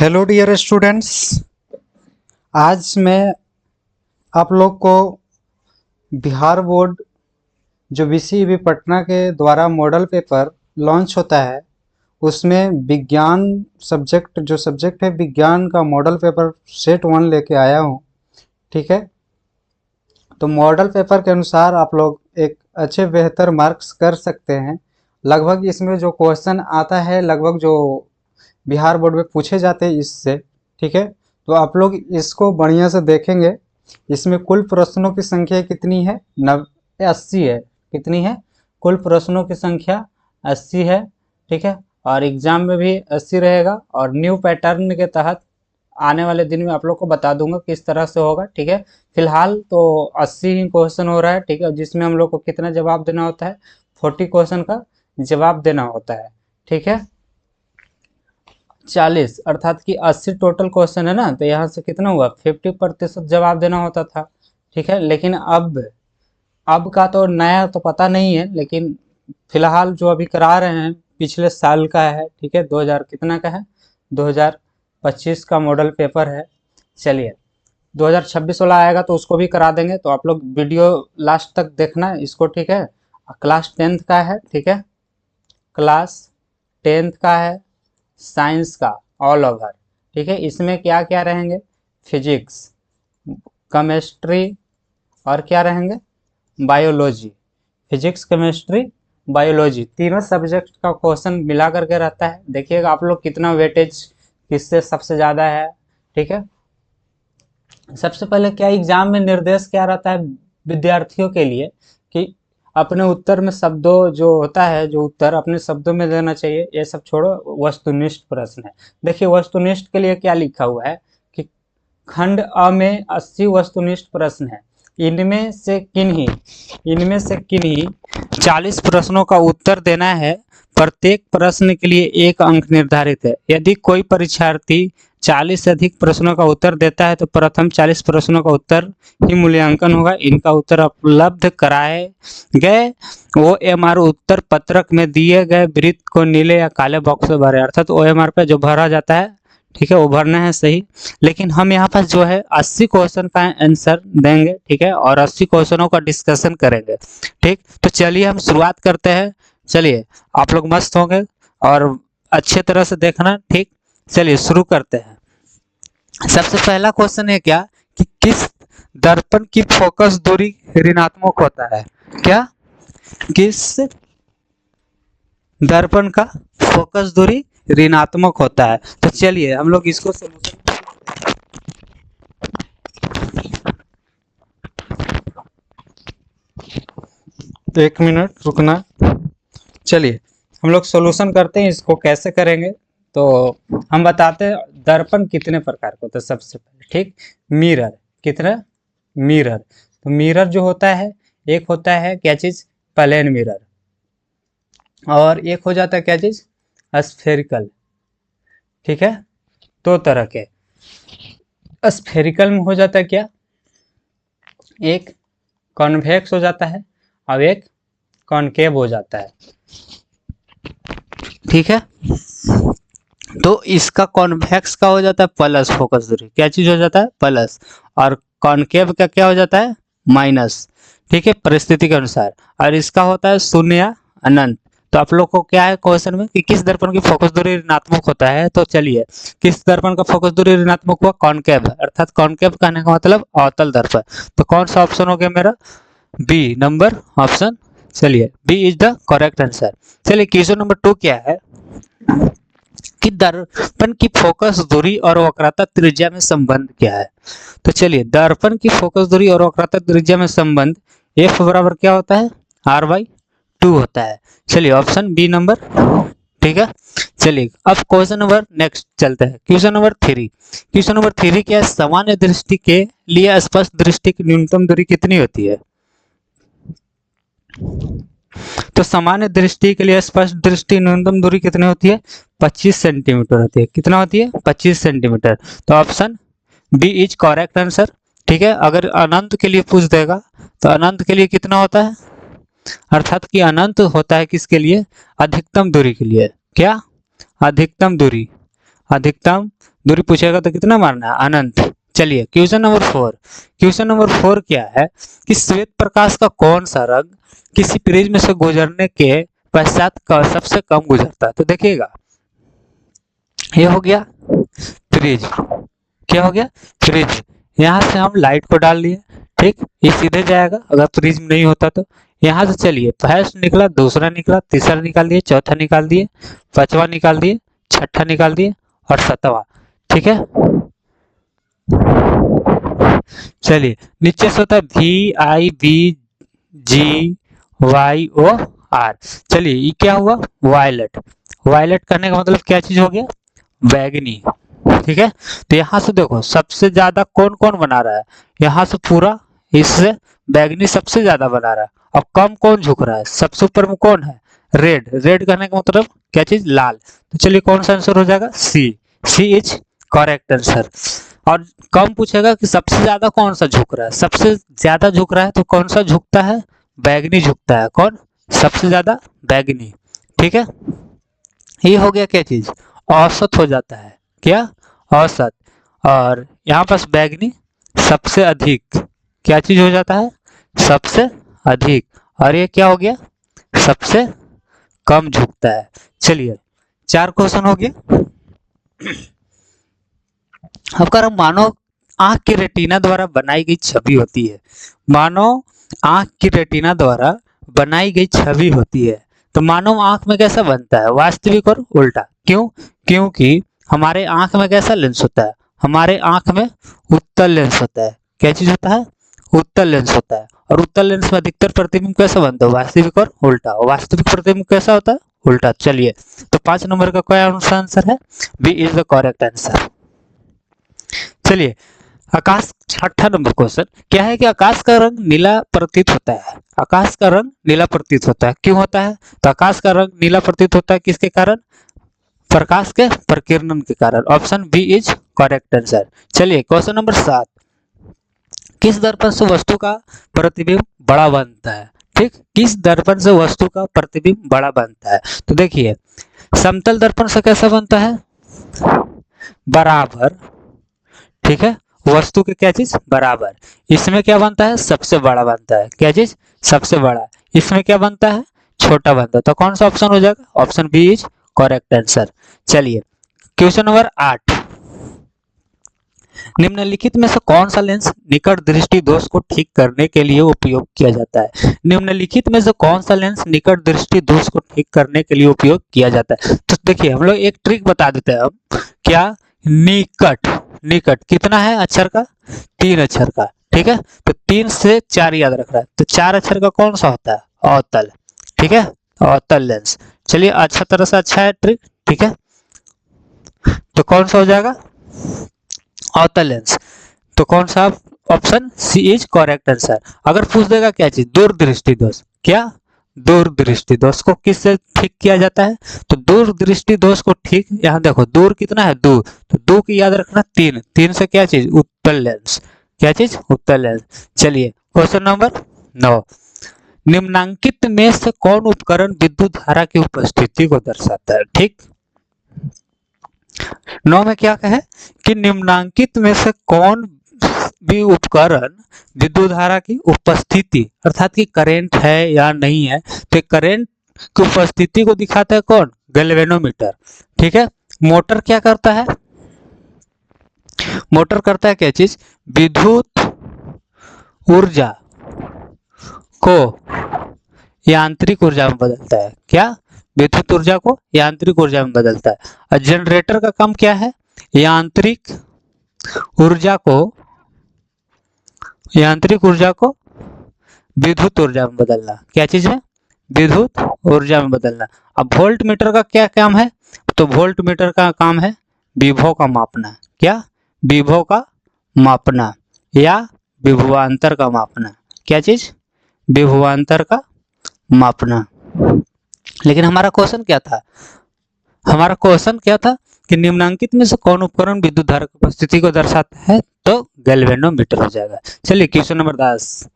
Hello dear students, आज मैं आप लोग को बिहार बोर्ड जो VCEB पटना के द्वारा मॉडल पेपर लॉन्च होता है उसमें विज्ञान सब्जेक्ट है विज्ञान का मॉडल पेपर सेट 1 लेके आया हूँ। ठीक है, तो मॉडल पेपर के अनुसार आप लोग एक अच्छे बेहतर मार्क्स कर सकते हैं। लगभग इसमें जो क्वेश्चन आता है लगभग जो बिहार बोर्ड में पूछे जाते हैं इससे। ठीक है, तो आप लोग इसको बढ़िया से देखेंगे। इसमें कुल प्रश्नों की संख्या कितनी है? 80 है। कितनी है? कुल प्रश्नों की संख्या 80 है। ठीक है, और एग्जाम में भी 80 रहेगा और न्यू पैटर्न के तहत आने वाले दिन में आप लोग को बता दूंगा किस तरह से होगा। ठीक है, फिलहाल तो 80 ही क्वेश्चन हो रहा है। ठीक है, जिसमें हम लोग को कितना जवाब देना होता है? 40 क्वेश्चन का जवाब देना होता है। ठीक है, 40 अर्थात कि 80 टोटल क्वेश्चन है ना, तो यहाँ से कितना हुआ? 50% जवाब देना होता था। ठीक है, लेकिन अब का तो नया तो पता नहीं है, लेकिन फिलहाल जो अभी करा रहे हैं पिछले साल का है। ठीक है, 2000 कितना का है? 2025 का मॉडल पेपर है। चलिए 2026 वाला आएगा तो उसको भी करा देंगे, तो आप लोग वीडियो लास्ट तक देखना इसको। ठीक है, क्लास 10th का है। ठीक है, क्लास 10th का है, साइंस का ऑल ओवर। ठीक है, इसमें क्या क्या रहेंगे? फिजिक्स, केमिस्ट्री और क्या रहेंगे? बायोलॉजी। फिजिक्स, केमिस्ट्री, बायोलॉजी, तीनों सब्जेक्ट का क्वेश्चन मिला करके रहता है। देखिएगा आप लोग कितना वेटेज किससे सबसे ज़्यादा है। ठीक है, सबसे पहले क्या एग्जाम में निर्देश क्या रहता है विद्यार्थियों के लिए कि अपने उत्तर में शब्दों जो होता है, जो उत्तर अपने शब्दों में देना चाहिए। ये सब छोड़ो, वस्तुनिष्ठ प्रश्न है। देखिए वस्तुनिष्ठ के लिए क्या लिखा हुआ है कि खंड अ में 80 वस्तुनिष्ठ प्रश्न है। इनमें से किन्हीं 40 प्रश्नों का उत्तर देना है। प्रत्येक प्रश्न के लिए 1 अंक निर्धारित है। यदि कोई परीक्षार्थी 40 से अधिक प्रश्नों का उत्तर देता है तो प्रथम 40 प्रश्नों का उत्तर ही मूल्यांकन होगा। इनका उत्तर उपलब्ध कराए गए OMR उत्तर पत्रक में दिए गए वृत्त को नीले या काले बॉक्स में भरे। अर्थात OMR पे जो भरा जाता है, ठीक है, वो भरना है सही। लेकिन हम यहाँ पर जो है 80 क्वेश्चन का आंसर देंगे। ठीक है, और 80 क्वेश्चनों का डिस्कशन करेंगे। ठीक, तो चलिए हम शुरुआत करते हैं। चलिए आप लोग मस्त होंगे और अच्छे तरह से देखना। ठीक, चलिए शुरू करते हैं। सबसे पहला क्वेश्चन है क्या कि किस दर्पण की फोकस दूरी ऋणात्मक होता है? क्या? किस दर्पण का फोकस दूरी ऋणात्मक होता है? तो चलिए हम लोग इसको सॉल्यूशन, तो 1 मिनट रुकना। चलिए हम लोग सॉल्यूशन करते हैं। इसको कैसे करेंगे तो हम बताते हैं। दर्पण कितने प्रकार का होता है सबसे पहले? ठीक, मिरर। कितना? मिरर। तो मिरर जो होता है, एक होता है क्या चीज? प्लेन मिरर, और एक हो जाता है क्या चीज? स्फेरिकल। ठीक है, दो तरह के। स्फेरिकल में हो जाता है क्या? एक कॉन्वेक्स हो जाता है और एक कॉनकेव हो जाता है। ठीक है, तो इसका कॉन्वेक्स का हो जाता है प्लस फोकस दूरी। क्या चीज हो जाता है? प्लस। और कॉनकेव का क्या हो जाता है? माइनस। ठीक है, परिस्थिति के अनुसार। और इसका होता है शून्य या अनंत। तो आप लोग को क्या है क्वेश्चन में कि किस दर्पण की फोकस दूरी ऋणात्मक होता है? तो चलिए, किस दर्पण का फोकस दूरी ऋणात्मक हुआ? कॉनकेव। अर्थात कॉनकेव कहने का मतलब अवतल दर्पण। तो कौन सा ऑप्शन हो गया मेरा? B number option. चलिए B is the correct answer. चलिए क्वेश्चन नंबर 2 क्या है कि दर्पण की फोकस दूरी और वक्रता त्रिज्या में संबंध क्या है? तो चलिए, दर्पण की फोकस दूरी और वक्रता त्रिज्या में संबंध F बराबर क्या होता है? R/2 होता है। चलिए ऑप्शन बी नंबर। ठीक है, चलिए अब क्वेश्चन नंबर नेक्स्ट चलते हैं। Question number 3। क्वेश्चन नंबर 3 क्या है? सामान्य दृष्टि के लिए स्पष्ट दृष्टि की न्यूनतम दूरी कितनी होती है? तो सामान्य दृष्टि के लिए स्पष्ट दृष्टि न्यूनतम दूरी कितनी होती है? 25 सेंटीमीटर होती है। कितना होती है? 25 सेंटीमीटर। तो option B is correct answer. ठीक है, अगर अनंत के लिए पूछ देगा तो अनंत के लिए कितना होता है? अर्थात कि अनंत होता है किसके लिए? अधिकतम दूरी के लिए। क्या? अधिकतम दूरी। अधिकतम दूरी पूछेगा तो कितना मारना है, अनंत। चलिए क्वेश्चन नंबर 4। क्वेश्चन नंबर 4 क्या है कि श्वेत प्रकाश का कौन सा रंग किसी प्रिज्म से गुजरने के पश्चात सबसे कम गुजरता है। तो देखिएगा ये हो गया प्रिज्म, क्या हो गया प्रिज्म। यहाँ से हम लाइट को डाल लिए, ठीक, ये सीधे जाएगा अगर प्रिज्म नहीं होता तो। यहाँ से चलिए फर्स्ट निकला, दूसरा निकला, तीसरा निकाल दिए, चौथा निकाल दिए, पांचवा निकाल दिए, छठा निकाल दिए और सातवां, ठीक है। चलिए नीचे से होता है VIBGYOR। चलिए ये क्या हुआ, वायलेट। वायलेट करने का मतलब क्या चीज हो गया, बैगनी, ठीक है। तो यहाँ से देखो सबसे ज्यादा कौन कौन बना रहा है, यहाँ से पूरा इससे बैगनी सबसे ज्यादा बना रहा है। अब कम कौन झुक रहा है, सबसे ऊपर में कौन है, रेड। रेड करने का मतलब क्या चीज, लाल। तो चलिए कौन सा आंसर हो जाएगा, सी इज करेक्ट आंसर। और कम पूछेगा कि सबसे ज्यादा कौन सा झुक रहा है, सबसे ज्यादा झुक रहा है तो कौन सा झुकता है, बैगनी झुकता है। कौन, सबसे ज्यादा बैगनी, ठीक है। ये हो गया क्या चीज, औसत हो जाता है, क्या, औसत। और यहाँ पास बैगनी सबसे अधिक, क्या चीज हो जाता है, सबसे अधिक। और ये क्या हो गया, सबसे कम झुकता है। चलिए 4 क्वेश्चन हो गया। अब कर मानो आंख की रेटिना द्वारा बनाई गई छवि होती है, मानो आंख की रेटिना द्वारा बनाई गई छवि होती है, तो मानव आंख में कैसा बनता है, वास्तविक और उल्टा। क्यों, क्योंकि हमारे आंख में कैसा लेंस होता है, हमारे आंख में उत्तल लेंस होता है। क्या चीज होता है, उत्तल लेंस होता है। और उत्तल लेंस में अधिकतर प्रतिबिंब कैसा बनता है, वास्तविक और उल्टा। वास्तविक प्रतिबिंब कैसा होता है, उल्टा। चलिए तो 5 नंबर का क्या आंसर है, B is the correct answer. चलिए आकाश, 6ठा नंबर क्वेश्चन क्या है कि आकाश का रंग नीला प्रतीत होता है। आकाश का रंग नीला प्रतीत होता है, क्यों होता है, तो आकाश का रंग नीला प्रतीत होता है किसके कारण, प्रकाश के प्रकीर्णन के कारण। Option B is correct answer. चलिए क्वेश्चन नंबर 7, किस दर्पण से वस्तु का प्रतिबिंब बड़ा बनता है, ठीक, किस दर्पण से वस्तु का प्रतिबिंब बड़ा बनता है। तो देखिए समतल दर्पण से कैसा बनता है, बराबर, ठीक है, वस्तु के क्या चीज, बराबर। इसमें क्या बनता है, सबसे बड़ा बनता है, क्या चीज, सबसे बड़ा। इसमें क्या बनता है, छोटा बनता है। तो कौन सा ऑप्शन हो जाएगा, option B is correct answer. चलिए क्वेश्चन नंबर 8, निम्नलिखित में से कौन सा लेंस निकट दृष्टि दोष को ठीक करने के लिए उपयोग किया जाता है। निम्नलिखित में से कौन सा लेंस निकट दृष्टि दोष को ठीक करने के लिए उपयोग किया जाता है। तो देखिए हम लोग एक ट्रिक बता देते हैं, हम क्या, निकट, निकट कितना है अक्षर का, 3 अक्षर का, ठीक है। तो 3 से 4 याद रख रहा है, तो 4 अक्षर का कौन सा होता है, अवतल, ठीक है, अवतल लेंस। चलिए अच्छा तरह से अच्छा है ट्रिक, ठीक है। तो कौन सा हो जाएगा, अवतल लेंस। तो कौन सा, option C is correct answer. अगर पूछ देगा क्या चीज, दूरदृष्टि दोष, क्या, दूरदृष्टि दोष को किससे ठीक किया जाता है, तो दूरदृष्टि दोष को ठीक, यहाँ देखो दूर कितना है, दूर, तो दो की याद रखना 3, 3 से क्या चीज, उत्तल लेंस, क्या चीज, उत्तल लेंस। चलिए क्वेश्चन नंबर 9, निम्नांकित में से कौन उपकरण विद्युत धारा की उपस्थिति को दर्शाता है, ठीक। 9 में क्या कहे कि निम्नांकित में से कौन भी उपकरण विद्युत धारा की उपस्थिति, अर्थात कि करंट है या नहीं है, तो करंट की उपस्थिति को दिखाता है कौन, गैल्वेनोमीटर, ठीक है। मोटर क्या करता है, मोटर करता है क्या चीज, विद्युत ऊर्जा को यांत्रिक ऊर्जा में बदलता है, क्या, विद्युत ऊर्जा को यांत्रिक ऊर्जा में बदलता है। और जनरेटर का काम क्या है, यांत्रिक ऊर्जा को, यांत्रिक ऊर्जा को विद्युत ऊर्जा में बदलना, क्या चीज है, विद्युत ऊर्जा में बदलना। अब वोल्ट मीटर का क्या काम है, तो वोल्ट मीटर का काम है विभव का मापना, क्या, विभव का मापना या विभवांतर का मापना, क्या चीज, विभवांतर का मापना। लेकिन हमारा क्वेश्चन क्या था, हमारा क्वेश्चन क्या था कि निम्नांकित में से कौन उपकरण विद्युत धारा की उपस्थिति को दर्शाता है, तो गैल्वेनोमीटर हो जाएगा। चलिए क्वेश्चन नंबर 10,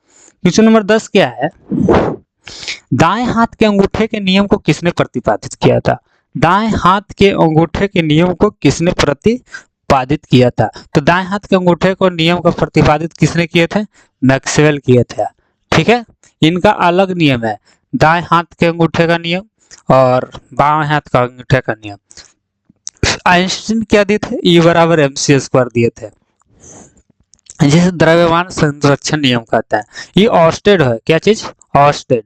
क्वेश्चन नंबर 10 क्या है, दाएं हाथ के अंगूठे के नियम को किसने प्रतिपादित किया था। दाएं हाथ के अंगूठे के नियम को किसने प्रतिपादित किया था? तो दाएं हाथ के अंगूठे को नियम को प्रतिपादित किसने किए थे? मैक्सवेल किए थे। ठीक है, इनका अलग नियम है, दाएं हाथ के अंगूठे का नियम और बाएं हाथ का अंगूठे का नियम। आइंस्टीन क्या दिए थे? E बराबर mc स्क्वायर दिए थे, जिसे द्रव्यमान संरक्षण नियम कहता है। ये ऑर्स्टेड है, क्या चीज? ऑर्स्टेड,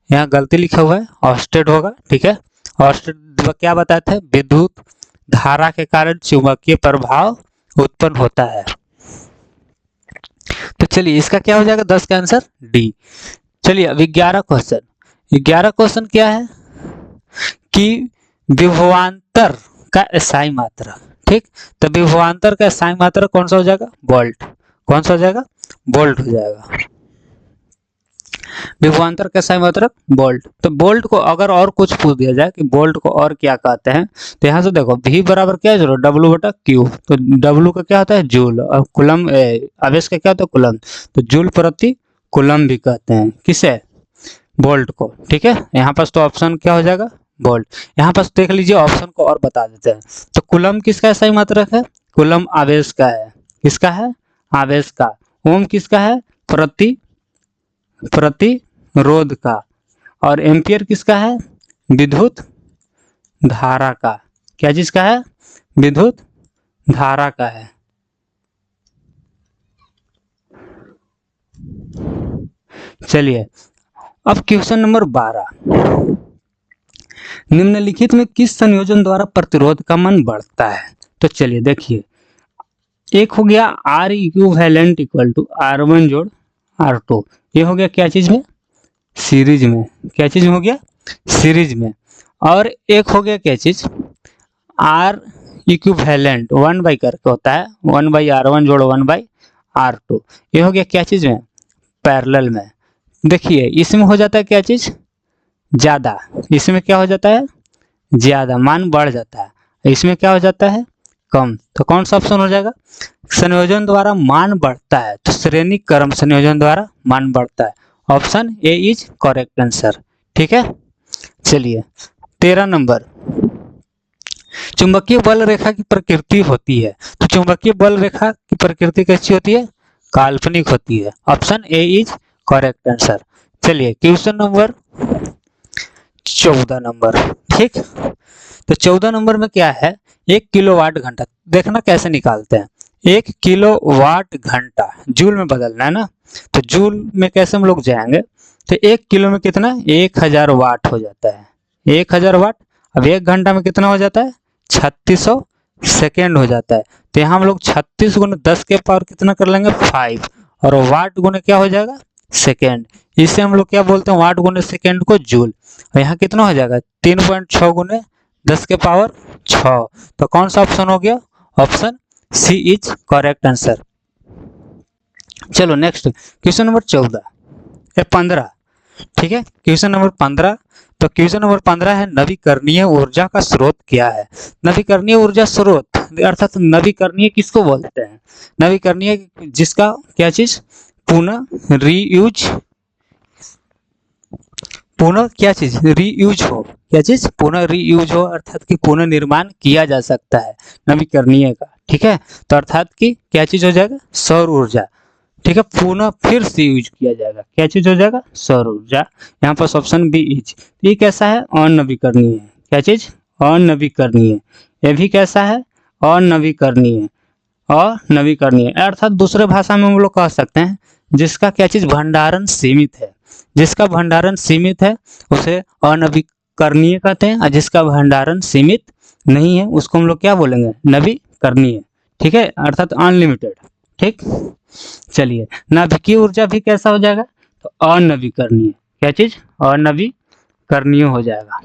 यहाँ गलती लिखा हुआ है, ऑर्स्टेड होगा। ठीक है, ऑर्स्टेड क्या बताते हैं? विद्युत धारा के कारण चुंबकीय प्रभाव उत्पन्न होता है। तो चलिए इसका क्या हो जाएगा? 10 का आंसर डी। चलिए अब 11 क्वेश्चन। 11 क्वेश्चन क्या है कि विभवांतर का SI मात्रा। ठीक, तो विभवांतर का SI मात्रा कौन सा हो जाएगा? वोल्ट। कौन सा हो जाएगा? वोल्ट हो जाएगा। विभवांतर का SI मात्रक वोल्ट। तो वोल्ट को अगर और कुछ पूछ दिया जाए कि वोल्ट को और क्या कहते हैं, तो यहाँ से देखो V बराबर क्या है? W बटा Q। तो W का क्या होता है? जूल। और कूलम आवेश का क्या होता है? कूलम। तो जूल प्रति कूलम भी कहते हैं किसे? वोल्ट को। ठीक है, यहाँ पास तो ऑप्शन क्या हो जाएगा? वोल्ट। यहाँ पास देख लीजिए, ऑप्शन को और बता देते हैं। तो कूलम किसका SI मात्रक है? कूलम आवेश का है। किसका है? आवेश का। ओम किसका है? प्रतिरोध का। और एम्पियर किसका है? विद्युत धारा का। क्या चीज का है? विद्युत धारा का है। चलिए अब क्वेश्चन नंबर 12। निम्नलिखित में किस संयोजन द्वारा प्रतिरोध का मान बढ़ता है? तो चलिए देखिए, एक हो गया R equivalent equal to R1 जोड़ R2। ये हो गया क्या चीज में? सीरीज में। क्या चीज हो गया? सीरीज में। और एक हो गया क्या चीज? R इक्विवेलेंट 1 बाई करके होता है, 1 बाई R1 जोड़ 1 बाई R2। ये हो गया क्या चीज में? पैरेलल में। देखिए इसमें हो जाता है क्या चीज? ज्यादा। इसमें क्या हो जाता है? ज्यादा, मान बढ़ जाता है। इसमें क्या हो जाता है? कम। तो कौन सा ऑप्शन हो जाएगा? संयोजन द्वारा मान बढ़ता है, तो श्रेणी क्रम संयोजन द्वारा मान बढ़ता है। Option A is correct answer. ठीक है, चलिए 13 नंबर। चुंबकीय बल रेखा की प्रकृति होती है, तो चुंबकीय बल रेखा की प्रकृति कैसी होती है? काल्पनिक होती है। Option A is correct answer. चलिए क्वेश्चन नंबर 14 नंबर। ठीक, तो 14 नंबर में क्या है? 1 किलोवाट घंटा। देखना कैसे निकालते हैं। 1 किलोवाट घंटा जूल में बदलना है ना, तो जूल में कैसे हम लोग जाएंगे? तो 1 किलो में कितना? 1000 वाट हो जाता है। 1000 वाट। अब 1 घंटा में कितना हो जाता है? 3600 सेकेंड हो जाता है। तो यहाँ हम लोग 36 गुने 10 के पावर कितना कर लेंगे? 5। और वाट गुने क्या हो जाएगा? सेकेंड। इसे हम लोग क्या बोलते हैं? वाट गुने सेकेंड को जूल। और यहाँ कितना हो जाएगा? 3.6 गुने 10 के पावर 6। तो कौन सा ऑप्शन हो गया? Option C is correct answer. चलो नेक्स्ट क्वेश्चन नंबर 15। ठीक है, क्वेश्चन नंबर 15। तो क्वेश्चन नंबर 15 है, नवीकरणीय ऊर्जा का स्रोत क्या है? नवीकरणीय ऊर्जा स्रोत अर्थात नवीकरणीय किसको बोलते हैं? नवीकरणीय जिसका क्या चीज? पुनः रीयूज, पुनः क्या चीज? रीयूज हो। क्या चीज? पुनः रीयूज हो, अर्थात कि पुनः निर्माण किया जा सकता है नवीकरणीय का। ठीक है, तो अर्थात कि क्या चीज हो जाएगा? सौर ऊर्जा। ठीक है, पुनः फिर से यूज किया जाएगा। क्या चीज हो जाएगा? सौर ऊर्जा। यहाँ पर ऑप्शन बी इज। ये कैसा है? अनवीकरणीय। क्या चीज? अनवीकरणीय। ये भी कैसा है? अनवीकरणीय। अनवीकरणीय अर्थात दूसरे भाषा में हम लोग कह सकते हैं जिसका क्या चीज? भंडारण सीमित है। जिसका भंडारण सीमित है उसे अनवीकरणीय कहते हैं, और जिसका भंडारण सीमित नहीं है उसको हम लोग क्या बोलेंगे? नवीकरणीय। ठीक है, अर्थात अनलिमिटेड। ठीक, चलिए नाभिकीय ऊर्जा भी कैसा हो जाएगा? तो अनवीकरणीय। क्या चीज? अनवीकरणीय हो जाएगा।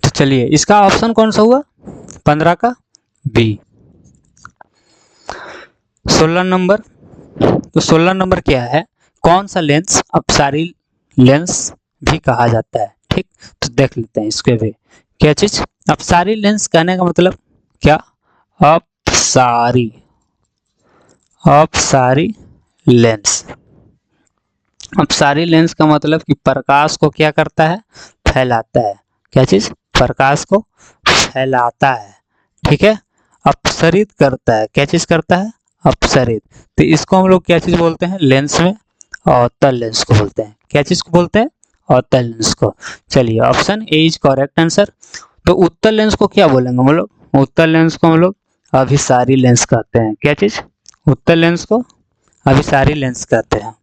तो चलिए इसका ऑप्शन कौन सा हुआ? 15 का बी। 16 नंबर। तो 16 नंबर क्या है? कौन सा लेंस अपसारी लेंस भी कहा जाता है? ठीक, तो देख लेते हैं इसके भी। क्या चीज? अपसारी लेंस कहने का मतलब क्या? अपसारी, अपसारी लेंस। अपसारी लेंस का मतलब कि प्रकाश को क्या करता है? फैलाता है। क्या चीज? प्रकाश को फैलाता है, ठीक है। अपसरित करता है, क्या चीज करता है? अपसरित। तो इसको हम लोग क्या चीज बोलते हैं लेंस में? अवतल लेंस को बोलते हैं। क्या चीज को बोलते हैं? अवतल लेंस को। चलिए option A is correct answer. तो उत्तल लेंस को क्या बोलेंगे हम लोग? उत्तल लेंस को हम लोग अभिसारी लेंस कहते हैं। क्या चीज? उत्तल लेंस को अभिसारी लेंस कहते हैं।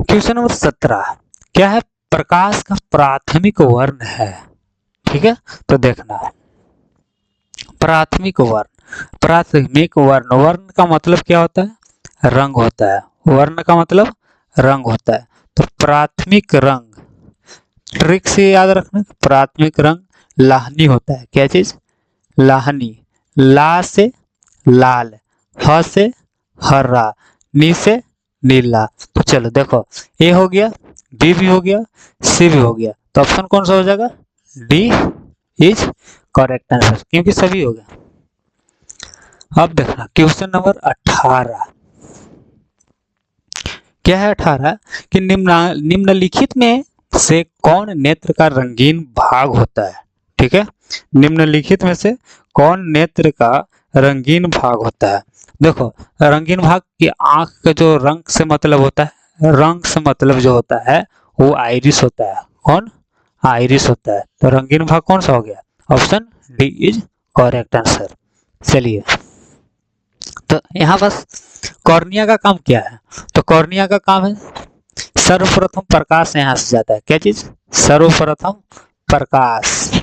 क्वेश्चन नंबर 17 क्या है? प्रकाश का प्राथमिक वर्ण है, ठीक है। तो देखना प्राथमिक वर्ण, प्राथमिक वर्ण, वर्ण का मतलब क्या होता है? रंग होता है। वर्ण का मतलब रंग होता है। तो प्राथमिक रंग, ट्रिक से याद रखना, प्राथमिक रंग लाहनी होता है। क्या चीज? लाहनी। ला से लाल, ह से हरा, नी से नीला। तो चलो देखो, ए हो गया, बी भी हो गया, सी भी हो गया। तो ऑप्शन कौन सा हो जाएगा? डी इज करेक्ट आंसर, क्योंकि सभी हो गया। अब देखना क्वेश्चन नंबर 18 क्या है? 18 कि निम्नलिखित में से कौन नेत्र का रंगीन भाग होता है? ठीक है, निम्नलिखित में से कौन नेत्र का रंगीन भाग होता है? देखो रंगीन भाग की आंख का जो रंग से मतलब होता है, रंग से मतलब जो होता है वो आइरिस होता है। कौन? आइरिस होता है। तो रंगीन भाग कौन सा हो गया? Option D is correct answer. चलिए, तो यहाँ बस कॉर्निया का काम क्या है? तो कॉर्निया का काम है सर्वप्रथम प्रकाश यहाँ से जाता है। क्या चीज? सर्वप्रथम प्रकाश,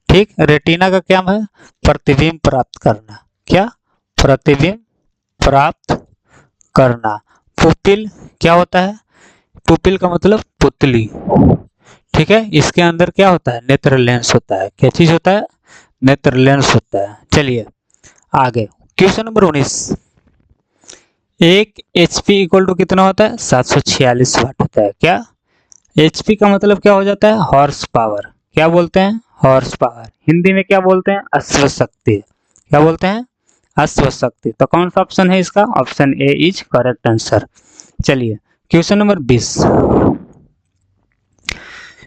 ठीक। रेटिना का क्या है? प्रतिबिंब प्राप्त करना। क्या? प्रतिबिंब प्राप्त करना। पुपिल क्या होता है? पुपिल का मतलब पुतली, ठीक है। इसके अंदर क्या होता है? नेत्र लेंस होता है। क्या चीज होता है? नेत्र लेंस होता है। चलिए आगे क्वेश्चन नंबर 19 एक एचपी इक्वल टू कितना होता है? 746 वाट होता है। क्या? एचपी का मतलब क्या हो जाता है? Horse power. क्या बोलते हैं? Horse power. हिंदी में क्या बोलते हैं? अश्व शक्ति। क्या बोलते हैं? अश्व शक्ति। तो कौन सा ऑप्शन है इसका? Option A is correct answer. चलिए क्वेश्चन नंबर 20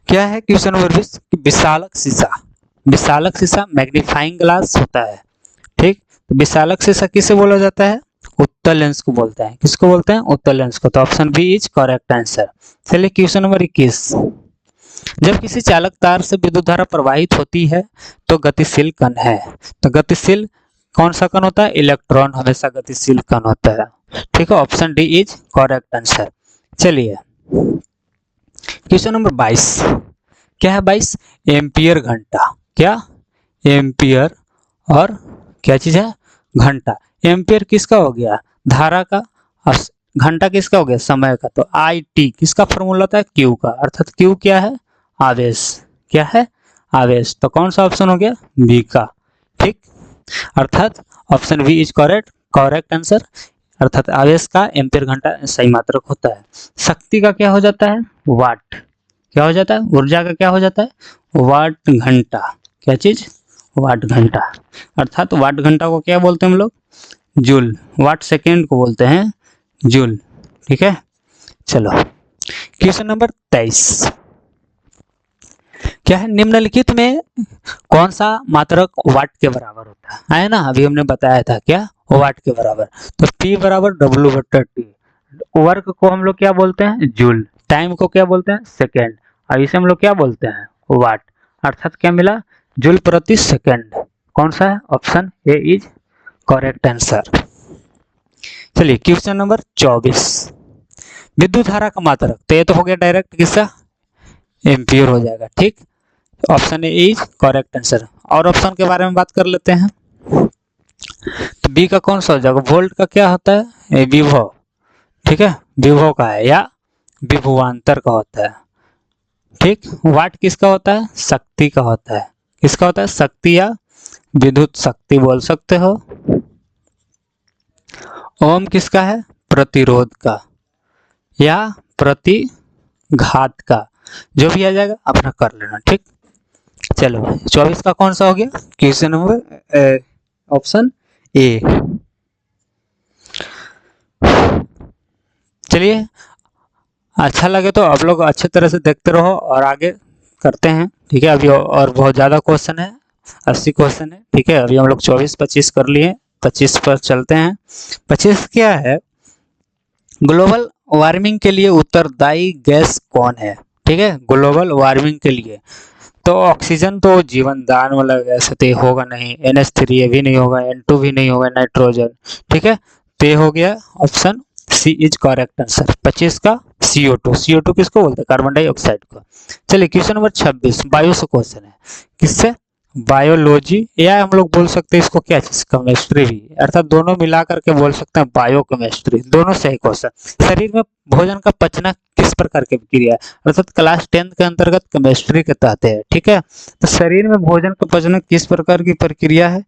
क्या है? क्वेश्चन नंबर 20 विशालक शीशा, विशालक शीशा मैग्नीफाइंग ग्लास होता है, ठीक। तो विशालक शीशा किसे बोला जाता है? उत्तल लेंस को बोलते हैं। किसको बोलते हैं? उत्तल लेंस को। तो option B is correct answer. चलिए क्वेश्चन नंबर 21 जब किसी चालक तार से विद्युत धारा प्रवाहित होती है तो गतिशील कण है। तो गतिशील कौन सा कण होता है? इलेक्ट्रॉन हमेशा गतिशील कण होता है, ठीक है। Option D is correct answer. चलिए क्वेश्चन नंबर 22 क्या है? 22 एम्पियर घंटा। क्या? एम्पियर और क्या चीज है? घंटा। एम्पियर किसका हो गया? धारा का। घंटा किसका हो गया? समय का। तो आई टी किसका फॉर्मूला होता है? क्यू का। अर्थात क्यू क्या है? आवेश। क्या है? आवेश। तो कौन सा ऑप्शन हो गया? बी का, ठीक। अर्थात option B is correct, correct answer. अर्थात आवेश का एम्पियर घंटा सही मात्रक होता है। शक्ति का क्या हो जाता है? वाट। क्या हो जाता है? ऊर्जा का क्या हो जाता है? वाट घंटा। क्या चीज? वाट घंटा। अर्थात वाट घंटा को क्या बोलते हैं हम लोग? जूल। वाट सेकेंड को बोलते हैं जूल, ठीक है। चलो क्वेश्चन नंबर 23 क्या है? निम्नलिखित में कौन सा मात्रक वाट के बराबर होता है ना? अभी हमने बताया था क्या? वाट के बराबर। तो P बराबर W बट्टा T। वर्क को हम लोग क्या बोलते हैं? जूल। टाइम को क्या बोलते हैं? सेकेंड। और इसे हम लोग क्या बोलते हैं? वाट। अर्थात क्या मिला? जूल प्रति सेकेंड। कौन सा है? Option A is correct answer. चलिए क्वेश्चन नंबर 24 विद्युत धारा का मात्रक। तो ये तो हो गया डायरेक्ट किसका? एम्पियर हो जाएगा, ठीक। Option A is correct answer. और ऑप्शन के बारे में बात कर लेते हैं। तो बी का कौन सा हो जाएगा? वोल्ट का क्या होता है? विभव, ठीक है। विभव का है या विभवांतर का होता है, ठीक। वाट किसका होता है? शक्ति का होता है। किसका होता है? शक्ति या विद्युत शक्ति बोल सकते हो। ओम किसका है? प्रतिरोध का या प्रतिघात का। जो भी आ जाएगा अपना कर लेना, ठीक। चलो 24 का कौन सा हो गया? Question number option A. चलिए अच्छा लगे तो आप लोग अच्छे तरह से देखते रहो और आगे करते हैं, ठीक है। अभी और बहुत ज़्यादा क्वेश्चन है, 80 क्वेश्चन है, ठीक है। अभी हम लोग 24-25 कर लिए, 25 पर चलते हैं। 25 क्या है, ग्लोबल वार्मिंग के लिए उत्तरदायी गैस कौन है, ठीक है। ग्लोबल वार्मिंग के लिए तो ऑक्सीजन तो जीवन दान वाला गैस है, तो ये होगा नहीं। NH3 ये भी नहीं होगा, N2 भी नहीं होगा, नाइट्रोजन, ठीक है। तो ये हो गया option C is correct answer 25 का। CO2, CO2 किसको बोलते हैं, कार्बन डाइऑक्साइड को। चलिए क्वेश्चन नंबर 26 बायो से क्वेश्चन है, किससे, बायोलॉजी, या हम लोग बोल सकते हैं इसको क्या चीज, केमिस्ट्री भी, अर्थात दोनों मिला करके बोल सकते हैं बायो केमिस्ट्री, दोनों सही क्वेश्चन। शरीर में भोजन का पचना किस प्रकार की प्रक्रिया है, अर्थात क्लास 10 के अंतर्गत केमिस्ट्री के तहत है, ठीक है। तो शरीर में भोजन का पचना किस प्रकार की प्रक्रिया है,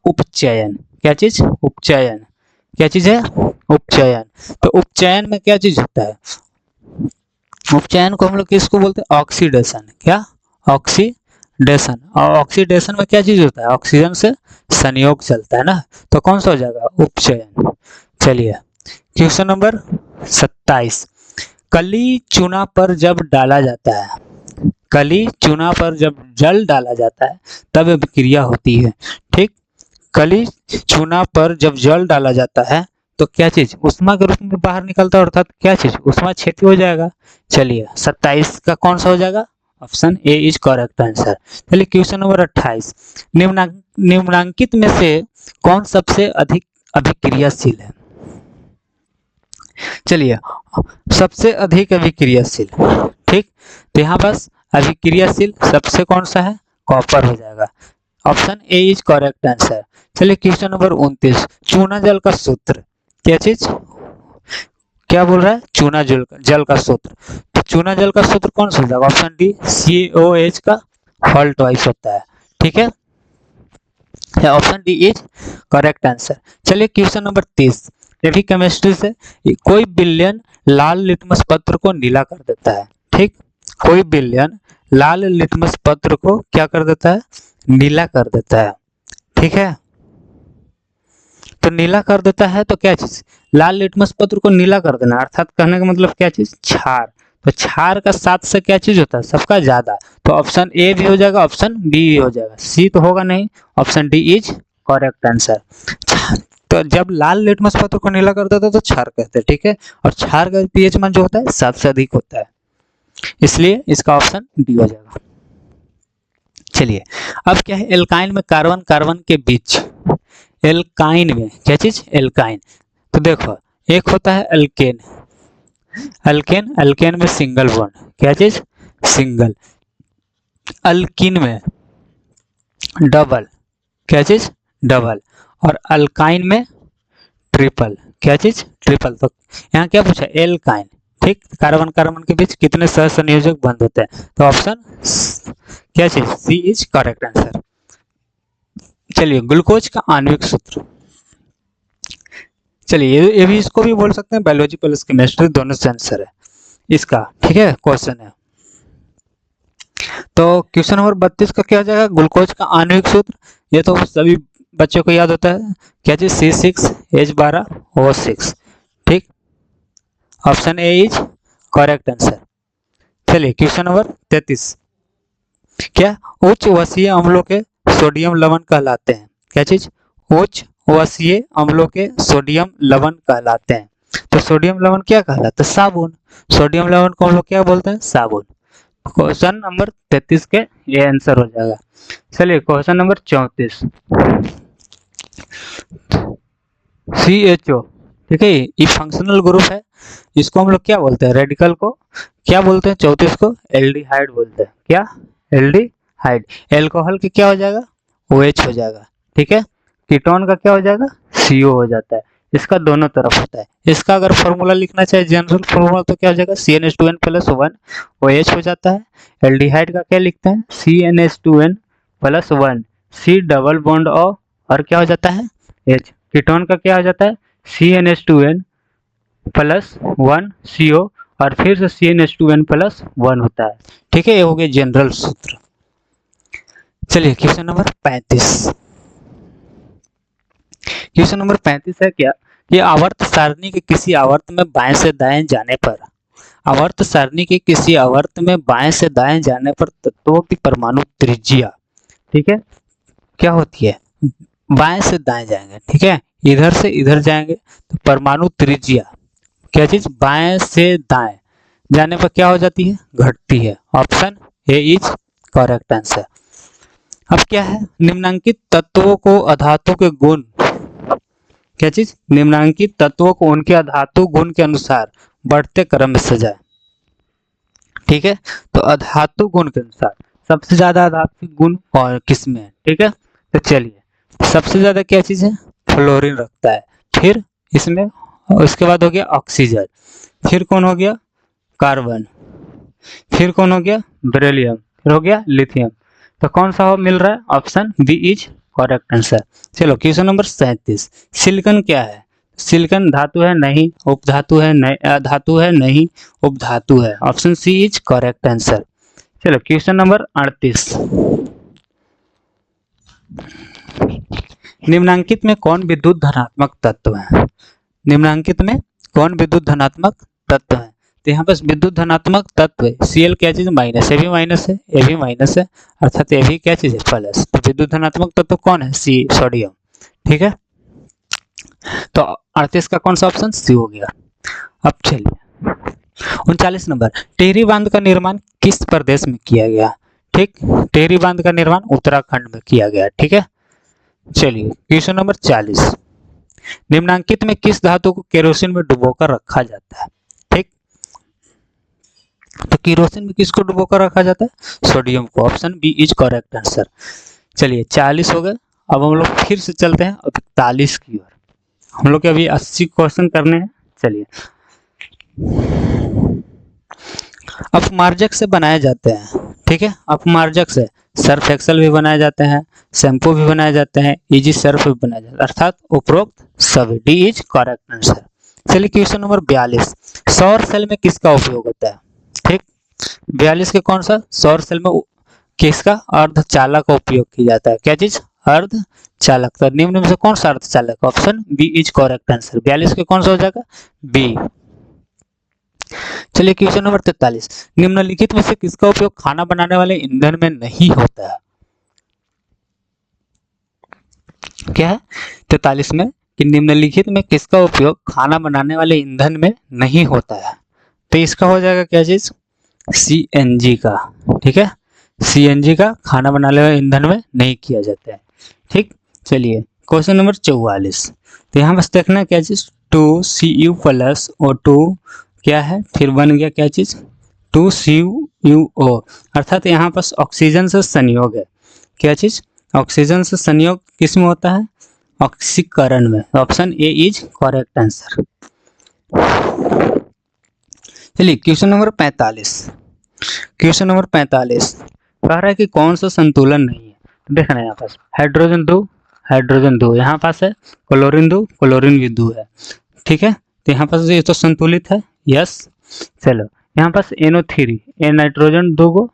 उपचयन, क्या चीज, उपचयन, क्या चीज है, उपचयन। तो उपचयन में क्या चीज होता है, उपचयन को हम लोग किसको बोलते हैं, ऑक्सीडेशन, क्या, ऑक्सीडेशन। और ऑक्सीडेशन में क्या चीज होता है, ऑक्सीजन से संयोग चलता है ना, तो कौन सा हो जाएगा, उपचयन। चलिए क्वेश्चन नंबर 27, कली चूना पर जब डाला जाता है, कली चूना पर जब जल डाला जाता है तब विक्रिया होती है, ठीक। कली चूना पर जब जल डाला जाता है तो क्या चीज उष्मा के रूप में बाहर निकलता है, अर्थात क्या चीज उष्मा क्षति हो जाएगा। चलिए 27 का कौन सा हो जाएगा, option A is correct answer. चलिए क्वेश्चन नंबर 28, निम्नांकित में से कौन सबसे अधिक अभिक्रियाशील है। चलिए सबसे अधिक अभिक्रियाशील, ठीक। तो यहाँ बस अभिक्रियाशील सबसे कौन सा है, कॉपर हो जाएगा, option A is correct answer. चलिए क्वेश्चन नंबर 29, चूना जल का सूत्र, क्या चीज, क्या बोल रहा है, चूना जल का सूत्र। तो चूना जल का सूत्र कौन सा होगा, ऑप्शन डी COH का होल ट्वाइस होता है, ठीक है। Option D is correct answer. चलिए क्वेश्चन नंबर 30, ये भी केमिस्ट्री से, कोई बिलियन लाल लिटमस पत्र को नीला कर देता है, ठीक। कोई बिलियन लाल लिटमस पत्र को क्या कर देता है, नीला कर देता है, ठीक है। तो नीला कर देता है तो क्या चीज, लाल लिटमस पत्र को नीला कर देना, अर्थात कहने का मतलब क्या चीज, क्षार। तो क्षार का 7 से क्या चीज होता है, सबका ज्यादा, तो ऑप्शन ए भी हो जाएगा, ऑप्शन बी भी हो जाएगा, सी तो होगा नहीं, option D is correct answer. तो जब लाल लिटमस पत्र को नीला कर देता है तो क्षार कहते हैं, ठीक है। और क्षार का pH मान जो होता है 7 से अधिक होता है, इसलिए इसका ऑप्शन डी हो जाएगा। चलिए अब क्या है, एल्काइन में कार्बन कार्बन के बीच, एल्काइन में क्या चीज, एल्काइन। तो देखो एक होता है अल्केन, अल्केन, अल्केन में सिंगल बॉन्ड, क्या चीज, सिंगल। अल्किन में डबल, क्या चीज, डबल। और अल्काइन में ट्रिपल, क्या चीज, ट्रिपल। तो यहाँ क्या पूछा, एल्काइन, ठीक। कार्बन कार्बन के बीच कितने सहसंयोजक बंद होते हैं, तो ऑप्शन क्या चीज, सी इज करेक्ट आंसर। चलिए ग्लूकोज का आणविक सूत्र, चलिए ये भी, इसको भी बोल सकते हैं बायोलॉजी प्लस केमिस्ट्री, दोनों से आंसर है इसका, ठीक है, क्वेश्चन है। तो क्वेश्चन नंबर 32 का क्या हो जाएगा, ग्लूकोज का आणविक सूत्र, ये तो सभी बच्चों को याद होता है, क्या चीज, C6H12O6, ठीक। Option A is correct answer. चलिए क्वेश्चन नंबर 33, क्या उच्च वसीय अम्लों के सोडियम लवण कहलाते हैं, क्या चीज, उच्च वसीय अम्लों के सोडियम लवण कहलाते हैं। तो सोडियम लवण क्या कहलाता है, साबुन। सोडियम लवण को हम लोग क्या बोलते हैं, साबुन। क्वेश्चन नंबर 33 के ये आंसर हो जाएगा। चलिए क्वेश्चन नंबर 34, CHO, ठीक है, ये फंक्शनल ग्रुप है, इसको हम लोग क्या बोलते हैं, रेडिकल को क्या बोलते हैं, 34 को एल्डिहाइड बोलते हैं, क्या, एल्डिहाइड। एल्कोहल की क्या हो जाएगा, OH हो जाएगा, ठीक है। कीटोन का क्या हो जाएगा, CO हो जाता है। इसका दोनों तरफ होता है। इसका अगर फॉर्मूला लिखना चाहे जनरल फॉर्मूला तो क्या हो जाएगा, CnH2n+1 OH हो जाता है। एल्डिहाइड का क्या लिखते हैं, CnH2n+1 C double bond O और क्या हो जाता है, H। कीटोन का क्या हो जाता है, CnH2n+1 CO और फिर से CnH2n+1 होता है, ठीक है। ये हो गया जनरल सूत्र। चलिए क्वेश्चन नंबर 35, क्वेश्चन नंबर 35 है क्या, कि आवर्त सारणी के किसी आवर्त में बाएं से दाएं जाने पर आवर्त सारणी के किसी आवर्त में बाएं से दाएं जाने पर तत्वों की परमाणु त्रिज्या, ठीक है, क्या होती है, बाएं से दाएं जाएंगे, ठीक है, इधर से इधर जाएंगे तो परमाणु त्रिज्या क्या चीज, बाएं से दाएं जाने पर क्या हो जाती है, घटती है। Option A is correct answer. अब क्या है, निम्नांकित तत्वों को अधातु के गुण, क्या चीज, निम्नांकित तत्वों को उनके अधातु गुण के अनुसार बढ़ते क्रम में सजाए, ठीक है। तो अधातु गुण के अनुसार सबसे ज्यादा अधातु गुण कौन किस में है, ठीक है। तो चलिए सबसे ज्यादा क्या चीज है, फ्लोरीन रखता है, फिर इसमें उसके बाद हो गया ऑक्सीजन, फिर कौन हो गया, कार्बन, फिर कौन हो गया, बेरिलियम, फिर हो गया लिथियम। तो कौन सा हो मिल रहा है, option B is correct answer. चलो क्वेश्चन नंबर 37, सिलिकॉन क्या है, सिलिकॉन धातु है नहीं, उपधातु है नहीं, धातु है नहीं, उपधातु है, option C is correct answer. चलो क्वेश्चन नंबर 38, निम्नांकित में कौन विद्युत धनात्मक तत्व है, निम्नांकित में कौन विद्युत धनात्मक तत्व है। तो यहाँ पर विद्युत धनात्मक तत्व Cl क्या चीज, माइनस, ए भी माइनस है, ए भी माइनस है, अर्थात ए भी क्या चीज है, प्लस। तो विद्युत धनात्मक तत्व कौन है, सी, सोडियम, ठीक है। तो 38 का कौन सा ऑप्शन, सी हो गया। अब चलिए 39 नंबर, टिहरी बांध का निर्माण किस प्रदेश में किया गया, ठीक, टिहरी बांध का निर्माण उत्तराखंड में किया गया, ठीक है। चलिए क्वेश्चन नंबर 40, निम्नांकित में किस धातु को केरोसिन में डुबोकर रखा जाता है, ठीक। तो केरोसिन में किसको डुबोकर रखा जाता है, सोडियम को, option B is correct answer. चलिए 40 हो गए, अब हम लोग फिर से चलते हैं 41 की ओर, हम लोग के अभी 80 क्वेश्चन करने हैं। चलिए अपमार्जक से बनाए जाते हैं, ठीक है, अपमार्जक से सर्फ एक्सेल भी बनाए जाते हैं, शैम्पू भी बनाए जाते हैं, इजी सर्फ भी बनाया जाता है, अर्थात उपरोक्त सभी, डी इज करेक्ट आंसर। चलिए क्वेश्चन नंबर 42, सौर सेल में किसका उपयोग होता है, ठीक, 42 के कौन सा, सौर सेल में किसका, अर्धचालक का उपयोग किया जाता है, क्या चीज, अर्धचालक। तो निम्न में से कौन सा अर्धचालक, option B is correct answer. 42 के कौन सा हो जाएगा, बी। चलिए क्वेश्चन नंबर 43, निम्नलिखित में से किसका उपयोग खाना बनाने वाले ईंधन में नहीं होता है, क्या है 43 में कि निम्नलिखित में किसका उपयोग खाना बनाने वाले ईंधन में नहीं होता है। तो इसका हो जाएगा क्या चीज, सीएनजी का, ठीक है, सीएनजी का खाना बनाने वाले ईंधन में नहीं किया जाता है, ठीक। चलिए क्वेश्चन नंबर 44, तो यहाँ बस देखना है क्या चीज, 2Cu प्लस O2 क्या है, फिर बन गया क्या चीज 2CuO, अर्थात यहाँ पास ऑक्सीजन से संयोग है, क्या चीज, ऑक्सीजन से संयोग किस में होता है, ऑक्सीकरण में, option A is correct answer. चलिए क्वेश्चन नंबर 45, क्वेश्चन नंबर 45 कह रहा है कि कौन सा संतुलन नहीं है, देखना यहाँ पास हाइड्रोजन 2, हाइड्रोजन 2, यहाँ पास है क्लोरीन 2, क्लोरीन भी 2 है, ठीक है। तो यहाँ पास ये तो संतुलित है, यस। चलो यहाँ पास NO3, ए नाइट्रोजन 2 गो,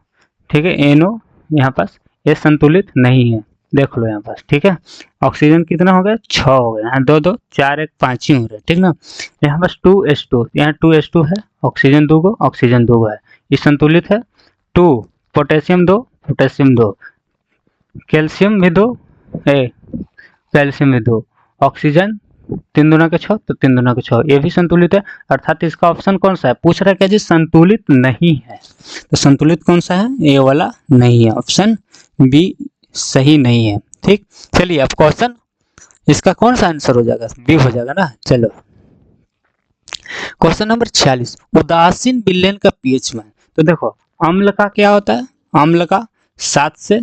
ठीक है, NO यहाँ पास ये संतुलित नहीं है, देख लो यहाँ पास, ठीक है। ऑक्सीजन कितना हो गया, 6 हो गया, यहाँ 2 2 4 1 5 ही हो रहे, ठीक ना। यहाँ पास 2H2, यहाँ 2H2 है, ऑक्सीजन 2 गो, ऑक्सीजन 2 गो है, ये संतुलित है। 2 पोटेशियम 2, पोटेशियम 2, कैल्शियम भी 2, कैल्शियम भी 2, ऑक्सीजन 3 दूना के 6, तो 3 दूना के 6, ये भी संतुलित है, अर्थात इसका ऑप्शन कौन सा है, पूछ रहा है क्या जी, संतुलित नहीं है। तो संतुलित कौन सा है, ये वाला नहीं है, ऑप्शन बी सही नहीं है, ठीक। चलिए अब क्वेश्चन इसका कौन सा आंसर हो जाएगा, बी हो जाएगा ना। चलो क्वेश्चन नंबर 46, उदासीन विलयन का पीएच मान, तो देखो अम्ल का क्या होता है, अम्ल का 7 से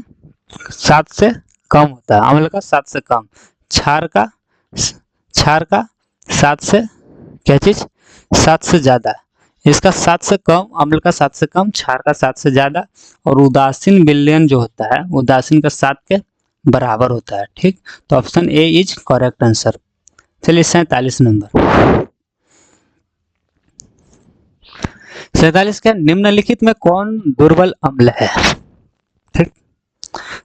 कम होता है, अम्ल का 7 से कम, क्षार का 7 से क्या चीज, 7 से ज्यादा, इसका 7 से कम, अम्ल का 7 से कम, क्षार का 7 से ज्यादा, और उदासीन विलयन जो होता है उदासीन का 7 के बराबर होता है, ठीक। तो option A is correct answer. चलिए 47 नंबर, 47 का निम्नलिखित में कौन दुर्बल अम्ल है, ठीक।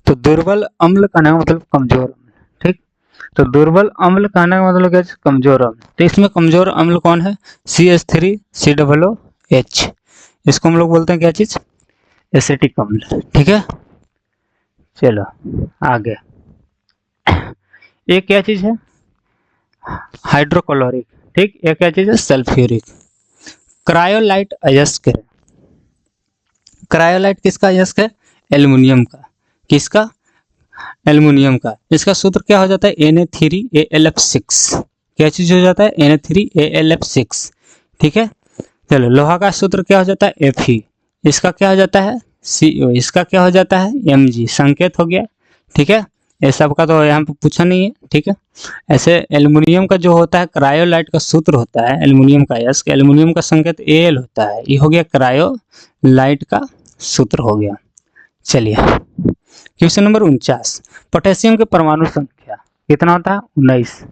तो दुर्बल अम्ल का नाम मतलब कमजोर अम्ल, ठीक। तो दुर्बल अम्ल कहने का मतलब क्या है, कमजोर अम्ल। तो इसमें कमजोर अम्ल कौन है, CH3COO H, इसको हम लोग बोलते हैं क्या चीज, एसिटिक अम्ल। ठीक है, चलो आगे। एक क्या चीज है, हाइड्रोक्लोरिक। ठीक, एक क्या चीज है, सल्फ्यूरिक। क्रायोलाइट अयस्क है, क्रायोलाइट किसका अयस्क है, एल्युमिनियम का। किसका, एल्युमिनियम का। इसका सूत्र क्या हो जाता है, Na3AlF6। क्या चीज हो जाता है, Na3AlF6। ठीक है, चलो लोहा का सूत्र क्या हो जाता है, Fe। इसका क्या हो जाता है, CO। इसका क्या हो जाता है, Mg। संकेत हो गया। ठीक है, ये सब का तो यहाँ पे पूछा नहीं है। ठीक है, ऐसे एल्युमिनियम का जो होता है क्रायोलाइट का सूत्र होता है एल्युमिनियम का अयस्क, एल्युमिनियम का संकेत Al होता है। ये हो गया क्रायोलाइट का सूत्र हो गया। चलिए क्वेश्चन नंबर 49, पोटेशियम के परमाणु संख्या कितना होता है, 19।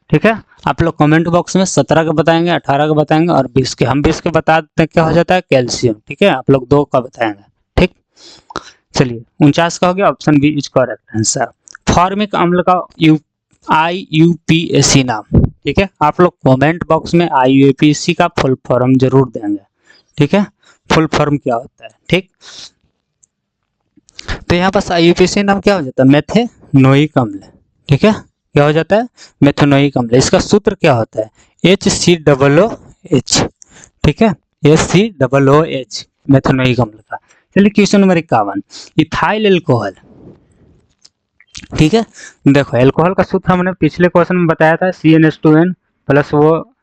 ठीक है, आप लोग कमेंट बॉक्स में 17 का बताएंगे, 18 का बताएंगे और 20 के। हम 20 के बता देते हैं क्या हो जाता है, कैल्शियम। ठीक है, आप लोग 2 का बताएंगे। ठीक, चलिए 49 का हो गया, option B is correct answer. Formic अम्ल का IUPAC नाम। ठीक है, आप लोग कमेंट बॉक्स में IUPAC का फुल फॉर्म जरूर देंगे। ठीक है, फुल फॉर्म क्या होता है। ठीक, तो यहाँ पास IUPAC नाम क्या हो जाता है, मेथेनोइक अम्ल। ठीक है, क्या हो जाता है, मेथेनोइक अम्ल। इसका सूत्र क्या होता है, HCOOH। ठीक है, HCOOH मेथेनोइक अम्ल का। चलिए क्वेश्चन नंबर 51, इथाइल एल्कोहल। ठीक है, देखो एल्कोहल का सूत्र हमने पिछले क्वेश्चन में बताया था, CnH2n प्लस वो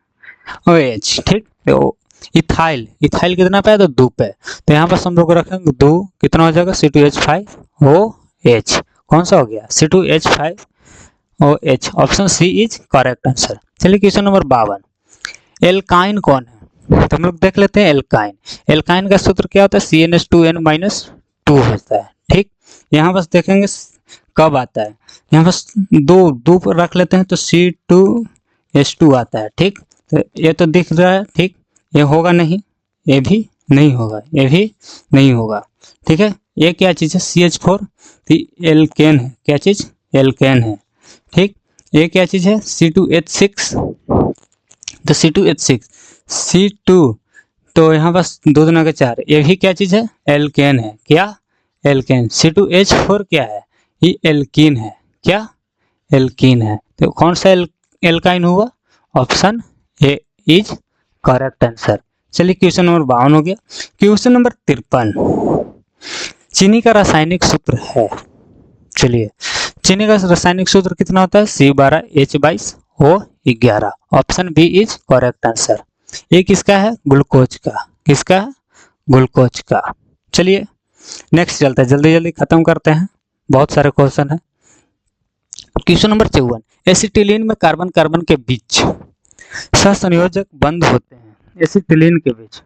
OH। ठीक, तो इथाइल, इथाइल कितना पे है, तो 2 पे। तो यहाँ पर हम लोग रखेंगे 2, कितना हो जाएगा, C2H5OH। कौन सा हो गया, C2H5OH। Option C is correct answer. चलिए क्वेश्चन नंबर 52, एल्काइन कौन है, तो हम लोग देख लेते हैं एल्काइन। एल्काइन का सूत्र क्या होता है, CnH2n-2 होता है। ठीक, यहाँ बस देखेंगे कब आता है, यहाँ बस दो पर रख लेते हैं तो C2H2 आता है। ठीक, तो ये तो दिख रहा है। ठीक, ये होगा नहीं, ये भी नहीं होगा, ये भी नहीं होगा। ठीक है, ये क्या चीज़ है, CH4, एल्केन है। क्या चीज़, एल्केन है। ठीक, ये क्या चीज़ है, C2H6, तो C2H6, C2, तो यहाँ बस 2 दूना के 4, ये भी क्या चीज़ है, एल्केन है। क्या, एल्केन। C2H4 क्या है, ये एल्कीन है। क्या, एल्कीन है। तो कौन सा एल्काइन हुआ, option A is correct answer. चलिए क्वेश्चन नंबर 52 हो गया। क्वेश्चन नंबर 53, चीनी का रासायनिक सूत्र है। चलिए, चीनी का रासायनिक सूत्र कितना होता है, C12H22O11। Option B is correct answer. ये किसका है, ग्लूकोज का। किसका है, ग्लूकोज का। चलिए नेक्स्ट चलते हैं, जल्दी जल्दी खत्म करते हैं, बहुत सारे क्वेश्चन है। क्वेश्चन नंबर 54, एसिटिलीन में कार्बन कार्बन के बीच सहसंयोजक बंद होते हैं, एसिटिलीन के बीच।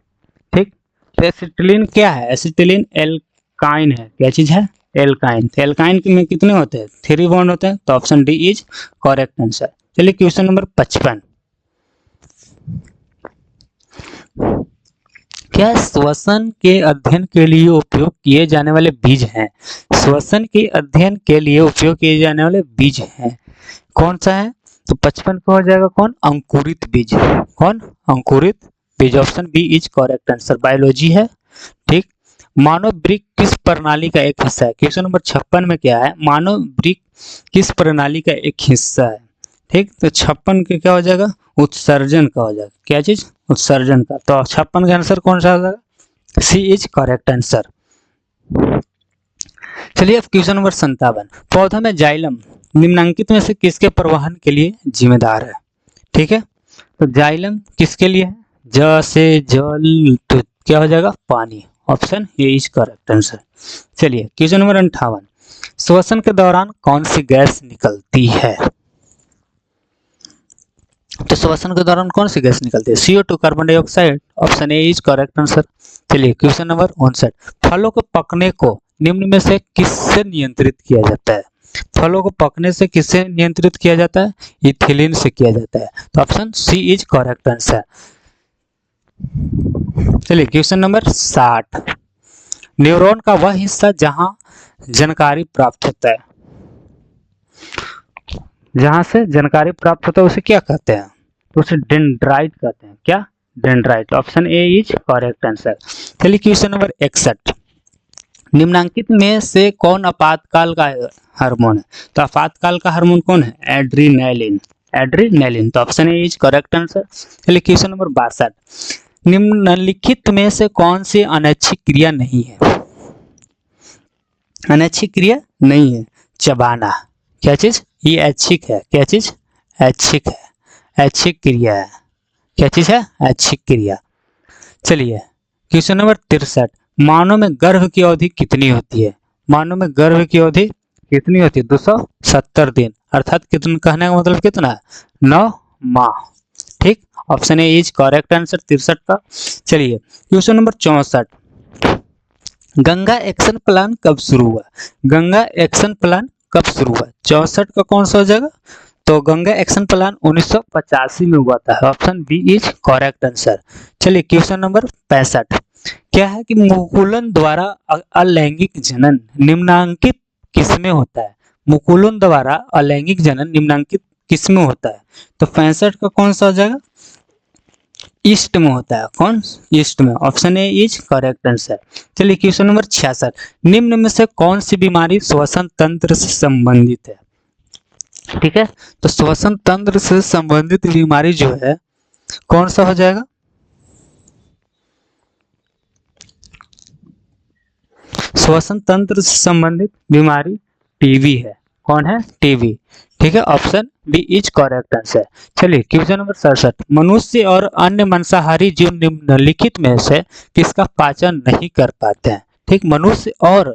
ठीक, तो एसिटिलीन क्या है, एसिटिलीन एल्काइन है। क्या चीज है, एल्काइन। तो एल्काइन में कितने होते हैं, 3 बॉन्ड होते हैं। तो option D is correct answer. चलिए क्वेश्चन नंबर 55, क्या श्वसन के अध्ययन के लिए उपयोग किए जाने वाले बीज हैं, श्वसन के अध्ययन के लिए उपयोग किए जाने वाले बीज हैं, कौन सा है, तो 55 को हो जाएगा कौन, अंकुरित बीज। कौन, अंकुरित बीज। Option B is correct answer, biology है। ठीक, मानव वृक्क किस प्रणाली का एक हिस्सा है, क्वेश्चन नंबर 56 में क्या है, मानव वृक्क किस प्रणाली का एक हिस्सा है। ठीक, तो 56 के क्या हो जाएगा, उत्सर्जन का हो जाएगा। क्या चीज, उत्सर्जन का। तो 56 का आंसर कौन सा हो जाएगा, सी इज करेक्ट आंसर। चलिए अब क्वेश्चन नंबर 57, पौधा में जाइलम निम्नलिखित में से किसके परिवहन के लिए जिम्मेदार है। ठीक है, तो जाइलम किसके लिए है, ज से जल, तो क्या हो जाएगा, पानी। Option A is correct answer. चलिए क्वेश्चन नंबर 58, श्वसन के दौरान कौन सी गैस निकलती है, तो श्वसन के दौरान कौन सी गैस निकलती है, CO2 carbon dioxide. Option A is correct answer. चलिए क्वेश्चन नंबर 59, फलों के पकने को निम्न में से किससे नियंत्रित किया जाता है, फलों को पकने से किससे नियंत्रित किया जाता है, इथिलीन से किया जाता है। तो option C is correct answer. चलिए क्वेश्चन नंबर 60, न्यूरॉन का वह हिस्सा जहां जानकारी प्राप्त होता है, जहां से जानकारी प्राप्त होता है उसे क्या कहते हैं, तो उसे डेंड्राइट कहते हैं। क्या, dendrite, option A is correct answer. चलिए क्वेश्चन नंबर 61, निम्नलिखित में से कौन आपातकाल का हार्मोन है? तो आपातकाल का हार्मोन कौन है? एड्रीनलिन, एड्रीनलिन, तो option A is correct answer. चलिए क्वेश्चन नंबर 62, निम्नलिखित में से कौन सी अनैच्छिक क्रिया नहीं है? अनैच्छिक क्रिया नहीं है, चबाना, क्या चीज? ये ऐच्छिक है, क्या चीज? ऐच्छिक है, ऐच्छिक क्रिया है, क्या चीज है? ऐच्छिक क्रिया। चलिए क्वेश्चन नंबर 63, मानव में गर्भ की अवधि कितनी होती है? मानव में गर्भ की अवधि कितनी होती है? 270 दिन, अर्थात कितना, कहने का मतलब कितना है? 9 माह, ठीक, option A is correct answer 63 का। चलिए question number 64, Ganga action plan कब शुरू हुआ? गंगा एक्शन प्लान कब शुरू हुआ? 64 का कौन सा हो जाएगा? तो गंगा एक्शन प्लान 1985 में हुआ था, option B is correct answer. चलिए क्वेश्चन नंबर 65, क्या है कि मुकुलन द्वारा अलैंगिक जनन निम्नांकित किसमें होता है? मुकुलन द्वारा अलैंगिक जनन निम्नांकित किसमें होता है? तो 65 का कौन सा हो जाएगा? ईस्ट में होता है, कौन? ईस्ट में, option A is correct answer. चलिए क्वेश्चन नंबर 66, निम्न में से कौन सी बीमारी श्वसन तंत्र से संबंधित है? ठीक है, तो श्वसन तंत्र से संबंधित बीमारी जो है कौन सा हो जाएगा? श्वसन तंत्र से संबंधित बीमारी टीबी है, कौन है? टीबी, ठीक है, option B is correct answer. चलिए क्वेश्चन नंबर 67, मनुष्य और अन्य मांसाहारी जीव निम्नलिखित में से किसका पाचन नहीं कर पाते हैं? ठीक, मनुष्य और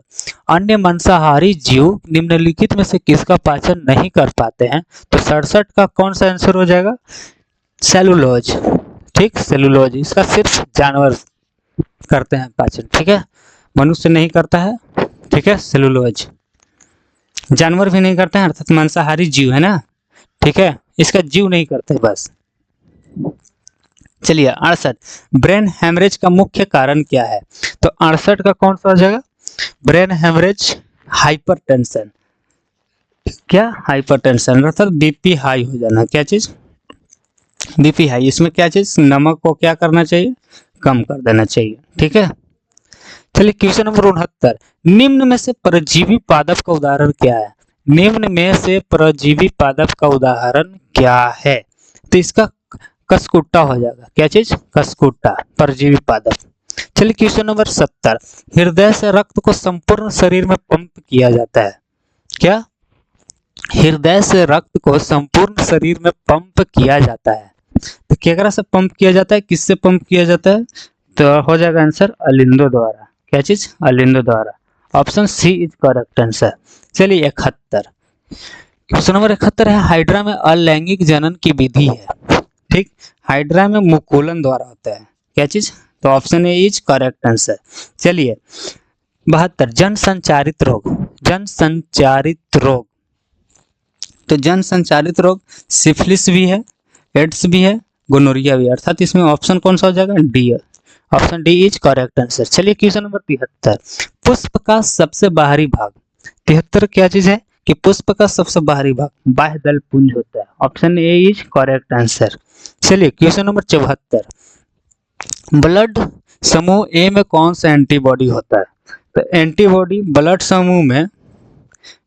अन्य मांसाहारी जीव निम्नलिखित में से किसका पाचन नहीं कर पाते हैं? तो 67 का कौन सा आंसर हो जाएगा? सेलुलोज, ठीक, सेलुलोज, इसका सिर्फ जानवर करते हैं पाचन, ठीक है, मनुष्य नहीं करता है, ठीक है, सेलुलोज, जानवर भी नहीं करते हैं, अर्थात मांसाहारी जीव है ना, ठीक है, इसका जीव नहीं करते बस। चलिए 68, ब्रेन हेमरेज का मुख्य कारण क्या है? तो 68 का कौन सा हो जाएगा? ब्रेन हेमरेज हाइपरटेंशन, क्या? हाइपरटेंशन, अर्थात बीपी हाई हो जाना, क्या चीज? बीपी हाई, इसमें क्या चीज? नमक को क्या करना चाहिए? कम कर देना चाहिए, ठीक है। चलिए क्वेश्चन नंबर 69, निम्न में से परजीवी पादप का उदाहरण क्या है? निम्न में से परजीवी पादप का उदाहरण क्या है? तो इसका कसकुट्टा हो जाएगा, क्या चीज? कसकुट्टा, परजीवी पादप। चलिए क्वेश्चन नंबर 70, हृदय से रक्त को संपूर्ण शरीर में पंप किया जाता है, क्या? हृदय से रक्त को संपूर्ण शरीर में पंप किया जाता है, तो केकरा से पंप किया जाता है? किससे पंप किया जाता है? तो हो जाएगा आंसर अलिंदो द्वारा, क्या चीज? अलिंदो द्वारा, option C is correct answer. चलिए 71, क्वेश्चन नंबर 71 है, हाइड्रा में अलैंगिक जनन की विधि है, ठीक, हाइड्रा में मुकुलन द्वारा होता है, क्या चीज? तो option A is correct answer. चलिए 72, जन संचारित रोग, जन संचारित रोग, तो जन संचारित रोग सिफिलिस भी है, एड्स भी है, गोनोरिया भी, अर्थात इसमें ऑप्शन कौन सा हो जाएगा? डी है, option D is correct answer. चलिए क्वेश्चन नंबर 73, पुष्प का सबसे बाहरी भाग, 73 क्या चीज है कि पुष्प का सबसे बाहरी भाग बाह्य दल पुंज होता है, option A is correct answer. चलिए क्वेश्चन नंबर 74, ब्लड समूह ए में कौन सा एंटीबॉडी होता है? तो एंटीबॉडी ब्लड समूह में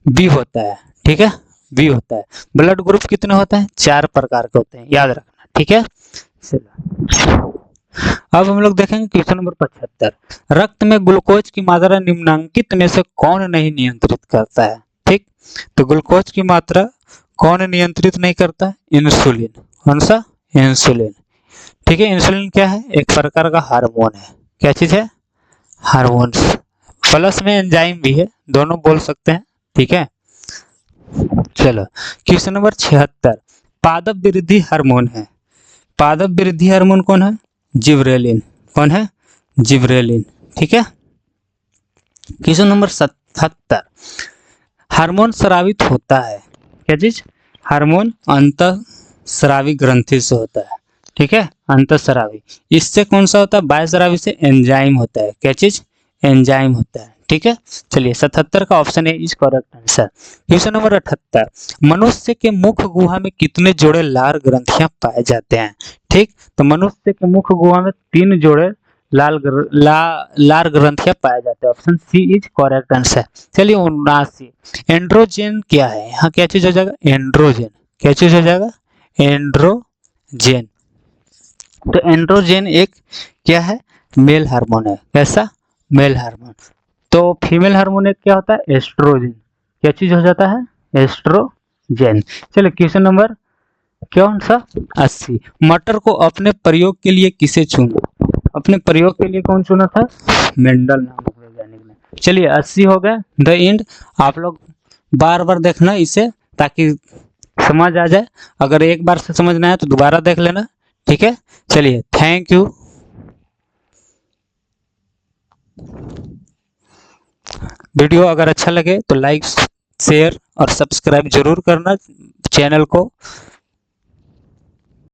बी होता है, ठीक है, बी होता है। ब्लड ग्रुप कितने होते हैं? 4 प्रकार के होते हैं, याद रखना, ठीक है। अब हम लोग देखेंगे क्वेश्चन नंबर 75, रक्त में ग्लूकोज की मात्रा निम्नलिखित में से कौन नहीं नियंत्रित करता है? ठीक, तो ग्लूकोज की मात्रा कौन नियंत्रित नहीं करता है? इंसुलिन, कौन सा? इंसुलिन, ठीक है, इंसुलिन क्या है? एक प्रकार का हार्मोन है, क्या चीज है? हार्मोन्स, प्लस में एंजाइम भी है, दोनों बोल सकते हैं, ठीक है। चलो क्वेश्चन नंबर 76, पादप वृद्धि हार्मोन है, पादप वृद्धि हार्मोन कौन है? जिब्रेलिन, कौन है? जिब्रेलिन, ठीक है। क्वेश्चन नंबर 77, हार्मोन स्रावित होता है, क्या चीज? हार्मोन अंतःस्रावी ग्रंथि से होता है, ठीक है, अंतःस्रावी, इससे कौन सा होता है? बाह्यस्रावी से एंजाइम होता है, क्या चीज? एंजाइम होता है, ठीक है। चलिए 77 का ऑप्शन है is correct answer. Question number 78, मनुष्य के मुख गुहा में कितने जोड़े लार ग्रंथियां पाए जाते हैं? ठीक, तो मनुष्य के मुख गुहा में 3 जोड़े लार ग्रंथियां पाए जाते हैं। Option C is correct answer. चलिए 79, एंड्रोजन क्या है? यहाँ क्या चीज हो जाएगा? एंड्रोजन। क्या चीज हो जाएगा? एंड्रोजन। तो एंड्रोजन एक क्या है? मेल हार्मोन है। कैसा? Male hormone. तो फीमेल हार्मोन एक क्या होता है? एस्ट्रोजन। क्या चीज हो जाता है? एस्ट्रोजन। चलिए क्वेश्चन नंबर कौन सा? 80, मटर को अपने प्रयोग के लिए किसे चुना? अपने प्रयोग के लिए कौन चुना था? मेंडल नामक वैज्ञानिक ने। चलिए 80 हो गया। The end. आप लोग बार बार देखना इसे ताकि समझ आ जाए। अगर एक बार से समझ ना आए तो दोबारा देख लेना, ठीक है। चलिए थैंक यू। वीडियो अगर अच्छा लगे तो लाइक शेयर और सब्सक्राइब जरूर करना चैनल को।